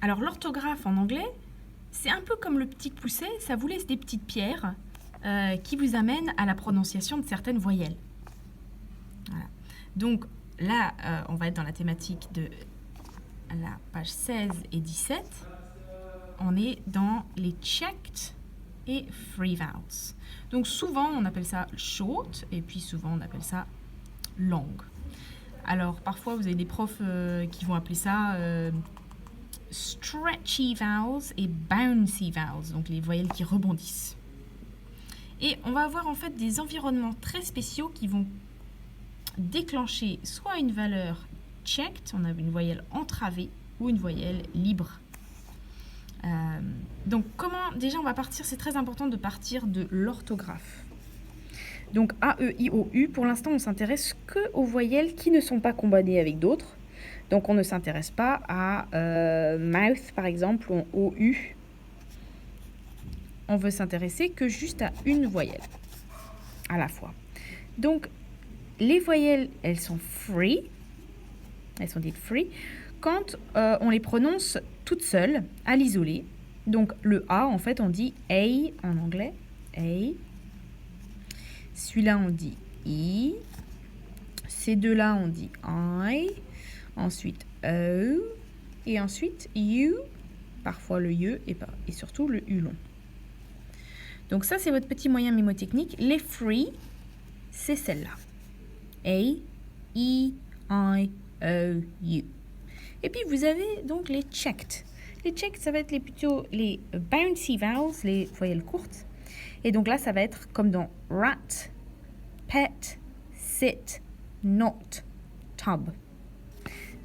Alors, l'orthographe en anglais, c'est un peu comme le petit pousset, ça vous laisse des petites pierres qui vous amènent à la prononciation de certaines voyelles. Voilà. Donc, là, on va être dans la thématique de la page 16 et 17. On est dans les checked et free vowels. Donc, souvent, on appelle ça short et puis souvent, on appelle ça long. Alors, parfois, vous avez des profs qui vont appeler ça stretchy vowels et bouncy vowels, donc les voyelles qui rebondissent. Et on va avoir en fait des environnements très spéciaux qui vont déclencher soit une valeur checked, on a une voyelle entravée, ou une voyelle libre. Donc comment, déjà on va partir, c'est très important de partir de l'orthographe. Donc A, E, I, O, U, pour l'instant on s'intéresse que aux voyelles qui ne sont pas combinées avec d'autres. Donc on ne s'intéresse pas à mouth par exemple, ou O, U. On veut s'intéresser que juste à une voyelle à la fois. Donc les voyelles, elles sont free, elles sont dites free, quand on les prononce toutes seules, à l'isolé. Donc le A, en fait, on dit A en anglais, A. Celui-là, on dit I. Ces deux-là, on dit I. Ensuite O. Et ensuite U. Parfois le IE et surtout le U long. Donc ça, c'est votre petit moyen mnémotechnique. Les free, c'est celle-là. A, E, I, O, U. Et puis, vous avez donc les checked. Les checked, ça va être plutôt les bouncy vowels, les voyelles courtes. Et donc là, ça va être comme dans rat, pet, sit, not, tub.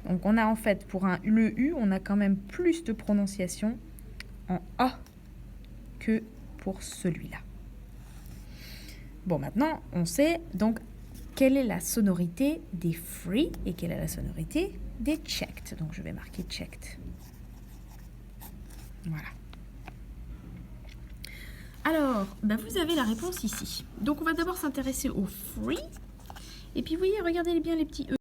Donc on a en fait, pour le U, on a quand même plus de prononciation en A que pour celui-là. Bon, maintenant, on sait donc quelle est la sonorité des free et quelle est la sonorité des checked. Donc, je vais marquer checked. Voilà. Alors, vous avez la réponse ici. Donc, on va d'abord s'intéresser au free. Et puis, vous voyez, regardez bien les petits E.